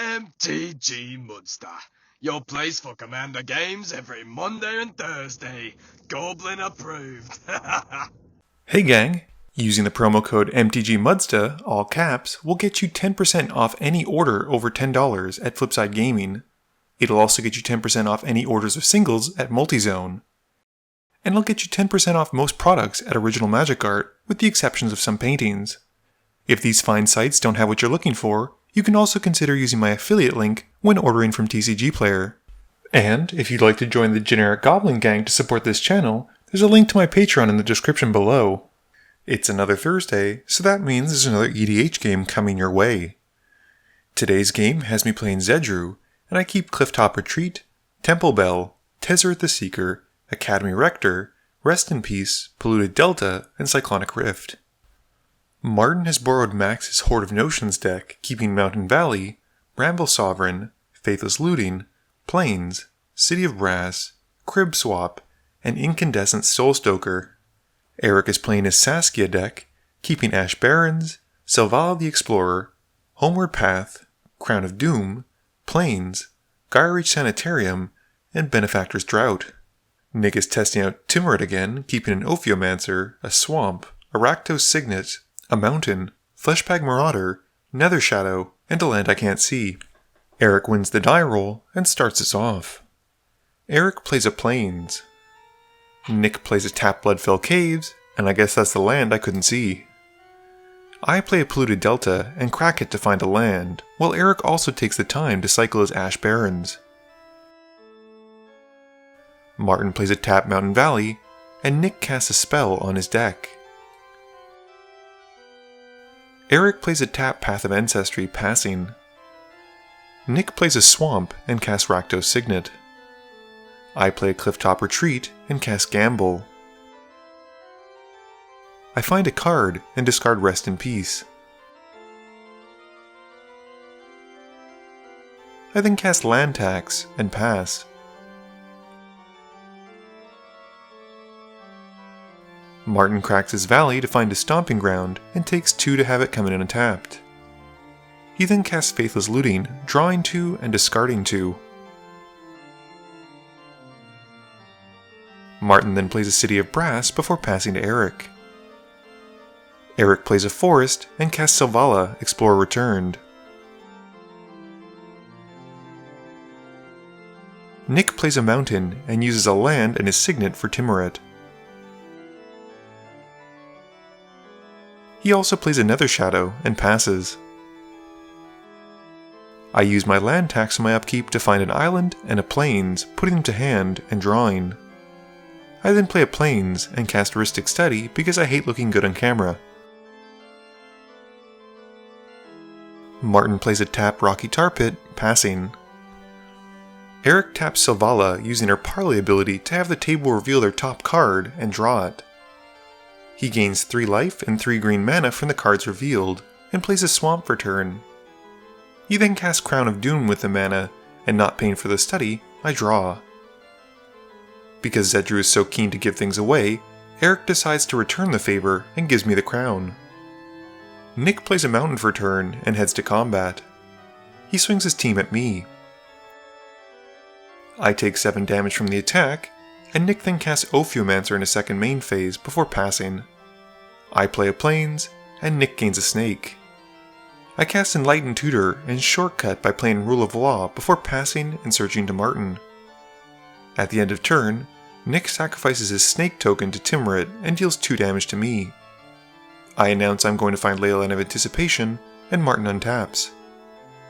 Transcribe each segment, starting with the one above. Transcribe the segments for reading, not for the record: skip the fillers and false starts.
MTG Monster, your place for Commander games every Monday and Thursday. Goblin approved. Hey gang! Using the promo code MTGMudsta, all caps, will get you 10% off any order over $10 at Flipside Gaming. It'll also get you 10% off any orders of singles at Multizone. And it'll get you 10% off most products at Original Magic Art, with the exceptions of some paintings. If these fine sites don't have what you're looking for, you can also consider using my affiliate link when ordering from TCGPLAYER. And if you'd like to join the generic Goblin Gang to support this channel, there's a link to my Patreon in the description below. It's another Thursday, so that means there's another EDH game coming your way. Today's game has me playing Zedruu, and I keep Clifftop Retreat, Temple Bell, Tezzeret the Seeker, Academy Rector, Rest in Peace, Polluted Delta, and Cyclonic Rift. Martin has borrowed Max's Horde of Notions deck, keeping Mountain Valley, Bramble Sovereign, Faithless Looting, Plains, City of Brass, Crib Swap, and Incandescent Soulstoker. Eric is playing his Saskia deck, keeping Ash Barrens, Selvala the Explorer, Homeward Path, Crown of Doom, Plains, Gyreach Sanitarium, and Benefactor's Drought. Nick is testing out Tymaret again, keeping an Ophiomancer, a Swamp, a Rakdos Signet, a Mountain, Fleshbag Marauder, Nether Shadow, and a land I can't see. Eric wins the die roll and starts us off. Eric plays a Plains. Nick plays a Tap Bloodfell Caves, and I guess that's the land I couldn't see. I play a Polluted Delta and crack it to find a land, while Eric also takes the time to cycle his Ash Barrens. Martin plays a Tap Mountain Valley, and Nick casts a spell on his deck. Eric plays a Tap Path of Ancestry, passing. Nick plays a Swamp and casts Rakdos Signet. I play a Clifftop Retreat and cast Gamble. I find a card and discard Rest in Peace. I then cast Land Tax and pass. Martin cracks his Valley to find a Stomping Ground and takes 2 to have it come in untapped. He then casts Faithless Looting, drawing 2 and discarding 2. Martin then plays a City of Brass before passing to Eric. Eric plays a Forest and casts Selvala, Explorer Returned. Nick plays a Mountain and uses a land and his Signet for Tymaret. He also plays a Nether Shadow and passes. I use my land tax on my upkeep to find an island and a Plains, putting them to hand and drawing. I then play a Plains and cast Rhystic Study because I hate looking good on camera. Martin plays a Tap Rocky Tar Pit, passing. Eric taps Selvala using her Parley ability to have the table reveal their top card and draw it. He gains 3 life and 3 green mana from the cards revealed, and plays a Swamp for turn. He then casts Crown of Doom with the mana, and not paying for the study, I draw. Because Zedruu is so keen to give things away, Eric decides to return the favor and gives me the crown. Nick plays a Mountain for turn and heads to combat. He swings his team at me. I take 7 damage from the attack, and Nick then casts Ophiomancer in a second main phase before passing. I play a Plains, and Nick gains a Snake. I cast Enlightened Tutor and Shortcut by playing Rule of Law before passing and searching to Martin. At the end of turn, Nick sacrifices his Snake token to Tymaret and deals 2 damage to me. I announce I'm going to find Leyline of Anticipation, and Martin untaps.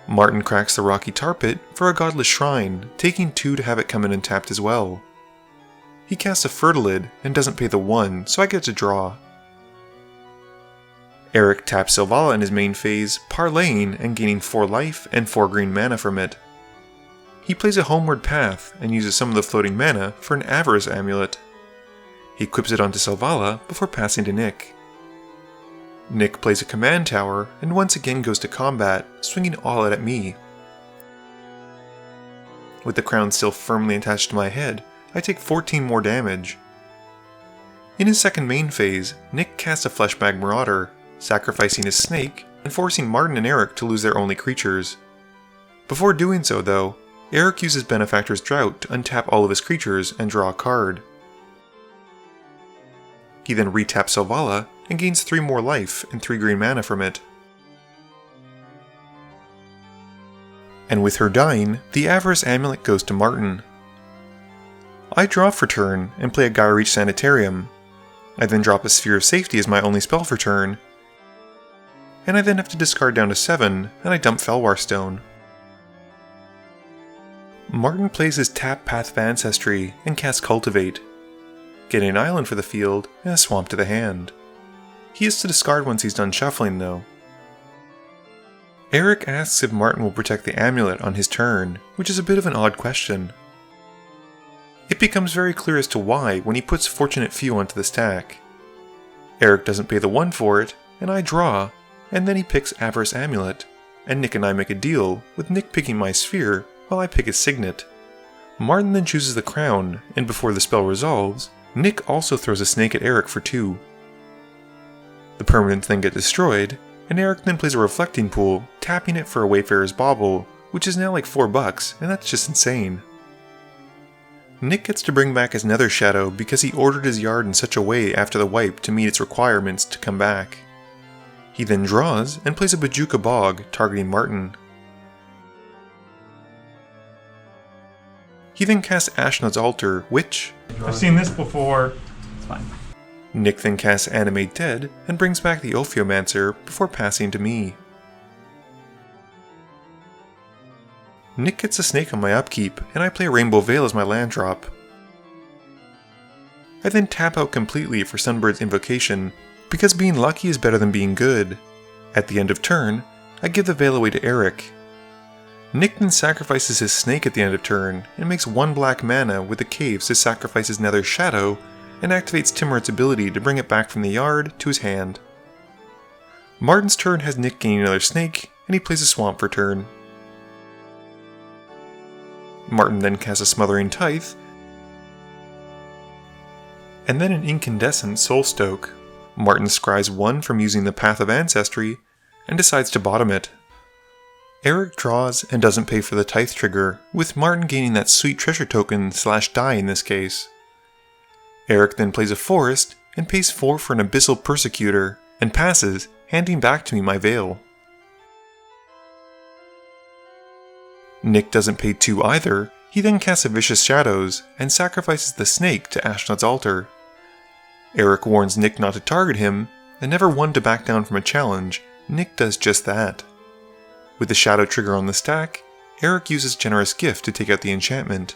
Martin cracks the Rocky Tar Pit for a Godless Shrine, taking 2 to have it come in untapped as well. He casts a Fertilid and doesn't pay the 1, so I get to draw. Eric taps Selvala in his main phase, parlaying and gaining 4 life and 4 green mana from it. He plays a Homeward Path and uses some of the floating mana for an Avarice Amulet. He equips it onto Selvala before passing to Nick. Nick plays a Command Tower and once again goes to combat, swinging all out at me. With the crown still firmly attached to my head, I take 14 more damage. In his second main phase, Nick casts a Fleshbag Marauder, sacrificing his snake and forcing Martin and Eric to lose their only creatures. Before doing so though, Eric uses Benefactor's Drought to untap all of his creatures and draw a card. He then retaps Selvala and gains 3 more life and 3 green mana from it. And with her dying, the Avarice Amulet goes to Martin. I draw for turn and play a Gyreach Sanitarium. I then drop a Sphere of Safety as my only spell for turn, and I then have to discard down to 7 and I dump Felwar Stone. Martin plays his tap Path of Ancestry and casts Cultivate, getting an island for the field and a swamp to the hand. He has to discard once he's done shuffling though. Eric asks if Martin will protect the amulet on his turn, which is a bit of an odd question. It becomes very clear as to why when he puts Fortunate Few onto the stack. Eric doesn't pay the 1 for it, and I draw, and then he picks Avarice Amulet, and Nick and I make a deal, with Nick picking my Sphere while I pick his Signet. Martin then chooses the Crown, and before the spell resolves, Nick also throws a snake at Eric for 2. The permanents then get destroyed, and Eric then plays a Reflecting Pool, tapping it for a Wayfarer's Bauble, which is now like $4, and that's just insane. Nick gets to bring back his Nether Shadow because he ordered his yard in such a way after the wipe to meet its requirements to come back. He then draws and plays a Bojuka Bog, targeting Martin. He then casts Ashnod's Altar, which... I've seen this before. It's fine. Nick then casts Animate Dead and brings back the Ophiomancer before passing to me. Nick gets a snake on my upkeep, and I play Rainbow Veil as my land drop. I then tap out completely for Sunbird's Invocation, because being lucky is better than being good. At the end of turn, I give the Veil away to Eric. Nick then sacrifices his snake at the end of turn, and makes 1 black mana with the Caves to sacrifice his Nether Shadow, and activates Tymaret's ability to bring it back from the yard to his hand. Martin's turn has Nick gain another snake, and he plays a swamp for turn. Martin then casts a Smothering Tithe, and then an Incandescent Soulstoke. Martin scries 1 from using the Path of Ancestry, and decides to bottom it. Eric draws and doesn't pay for the Tithe trigger, with Martin gaining that sweet treasure token / die in this case. Eric then plays a Forest, and pays 4 for an Abyssal Persecutor, and passes, handing back to me my Veil. Nick doesn't pay 2 either. He then casts a Vicious Shadows, and sacrifices the snake to Ashnod's Altar. Eric warns Nick not to target him, and never one to back down from a challenge. Nick does just that. With the Shadow trigger on the stack, Eric uses Generous Gift to take out the enchantment.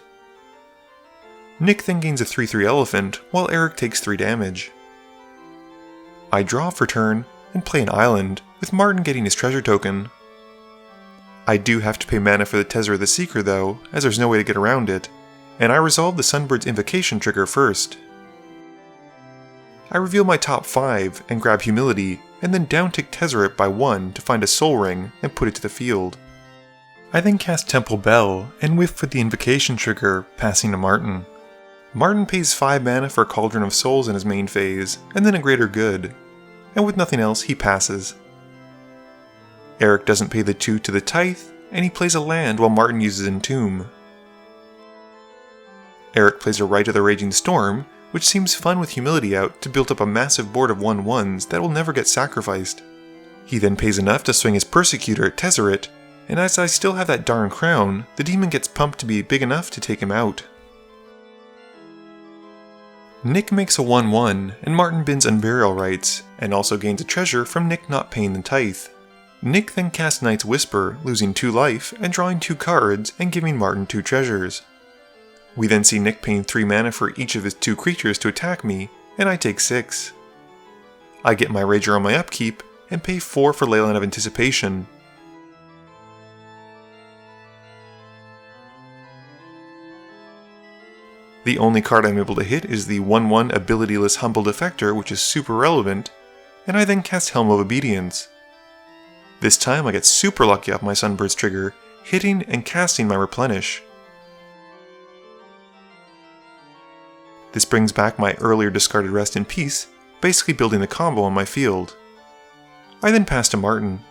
Nick then gains a 3/3 Elephant, while Eric takes 3 damage. I draw for turn, and play an island, with Martin getting his treasure token. I do have to pay mana for the Tezzeret the Seeker though, as there's no way to get around it, and I resolve the Sunbird's Invocation trigger first. I reveal my top 5 and grab Humility, and then downtick Tezzeret by 1 to find a Soul Ring and put it to the field. I then cast Temple Bell and whiff with the Invocation trigger, passing to Martin. Martin pays 5 mana for Cauldron of Souls in his main phase, and then a Greater Good, and with nothing else he passes. Eric doesn't pay the 2 to the Tithe, and he plays a land while Martin uses Entomb. Eric plays a Rite of the Raging Storm, which seems fun with Humility out to build up a massive board of 1/1s that will never get sacrificed. He then pays enough to swing his Persecutor at Tezzeret, and as I still have that darn crown, the demon gets pumped to be big enough to take him out. Nick makes a 1/1, and Martin bins Unburial Rites, and also gains a treasure from Nick not paying the Tithe. Nick then casts Night's Whisper, losing 2 life, and drawing 2 cards, and giving Martin 2 treasures. We then see Nick paying 3 mana for each of his 2 creatures to attack me, and I take 6. I get my Rager on my upkeep, and pay 4 for Leyline of Anticipation. The only card I'm able to hit is the 1/1 abilityless Humble Defector, which is super relevant, and I then cast Helm of Obedience. This time I get super lucky off my Sunbird's trigger, hitting and casting my Replenish. This brings back my earlier discarded Rest in Peace, basically building the combo on my field. I then pass to Martin.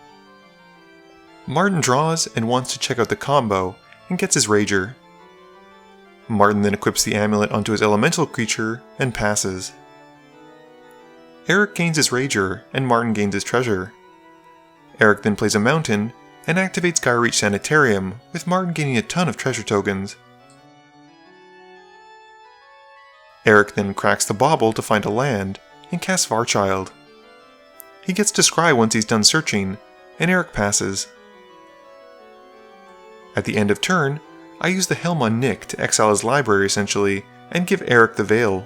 Martin draws and wants to check out the combo, and gets his Rager. Martin then equips the amulet onto his elemental creature, and passes. Eric gains his Rager, and Martin gains his treasure. Eric then plays a mountain, and activates Gyreach Sanitarium, with Martin gaining a ton of treasure tokens. Eric then cracks the bauble to find a land, and casts Varchild. He gets to scry once he's done searching, and Eric passes. At the end of turn, I use the Helm on Nick to exile his library essentially, and give Eric the Veil.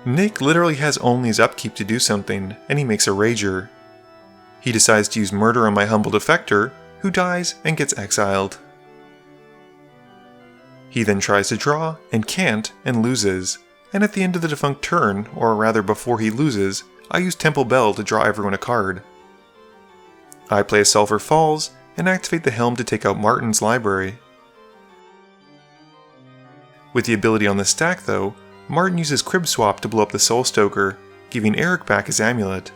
Nick literally has only his upkeep to do something, and he makes a Rager. He decides to use Murder on my Humble Defector, who dies and gets exiled. He then tries to draw, and can't, and loses, and at the end of the defunct turn, or rather before he loses, I use Temple Bell to draw everyone a card. I play a Sulphur Falls, and activate the Helm to take out Martin's library. With the ability on the stack though, Martin uses Crib Swap to blow up the Soul Stoker, giving Eric back his amulet.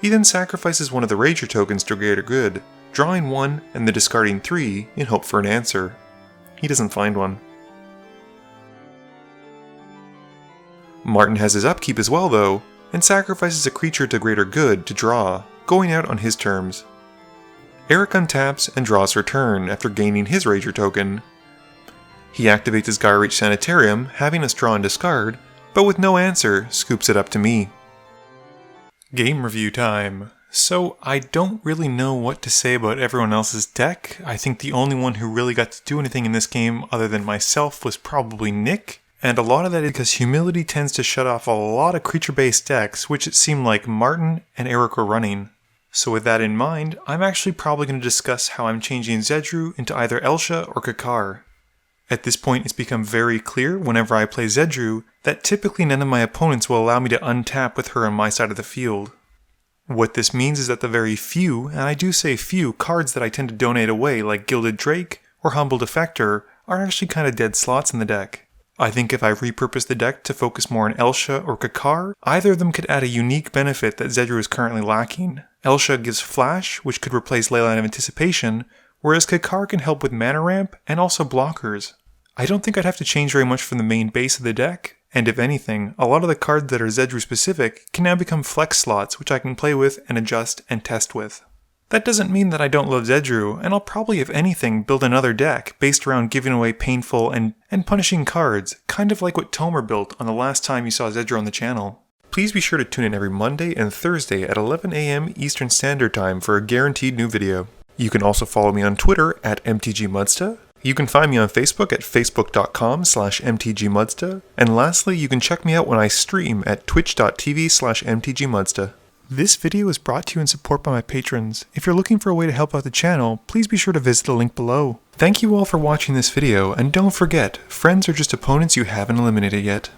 He then sacrifices one of the Rager tokens to greater good, drawing one and then discarding 3 in hope for an answer. He doesn't find one. Martin has his upkeep as well though, and sacrifices a creature to greater good to draw, going out on his terms. Eric untaps and draws for turn after gaining his Rager token. He activates his Gyreach Sanitarium, having us draw and discard, but with no answer, scoops it up to me. Game review time. So I don't really know what to say about everyone else's deck. I think the only one who really got to do anything in this game other than myself was probably Nick. And a lot of that is because Humility tends to shut off a lot of creature-based decks, which it seemed like Martin and Eric were running. So with that in mind, I'm actually probably going to discuss how I'm changing Zedruu into either Elsha or Kakar. At this point it's become very clear whenever I play Zedruu that typically none of my opponents will allow me to untap with her on my side of the field. What this means is that the very few, and I do say few, cards that I tend to donate away like Gilded Drake or Humble Defector are actually kind of dead slots in the deck. I think if I repurpose the deck to focus more on Elsha or Kakar, either of them could add a unique benefit that Zedruu is currently lacking. Elsha gives Flash, which could replace Leyline of Anticipation, whereas Kakar can help with mana ramp and also blockers. I don't think I'd have to change very much from the main base of the deck, and if anything, a lot of the cards that are Zedruu specific can now become flex slots which I can play with and adjust and test with. That doesn't mean that I don't love Zedruu, and I'll probably, if anything, build another deck based around giving away painful and punishing cards, kind of like what Tomer built on the last time you saw Zedruu on the channel. Please be sure to tune in every Monday and Thursday at 11 AM Eastern Standard Time for a guaranteed new video. You can also follow me on Twitter at MTGMudsta. You can find me on Facebook at facebook.com/mtgmudsta. And lastly, you can check me out when I stream at twitch.tv/mtgmudsta. This video is brought to you in support by my patrons. If you're looking for a way to help out the channel, please be sure to visit the link below. Thank you all for watching this video, and don't forget, friends are just opponents you haven't eliminated yet.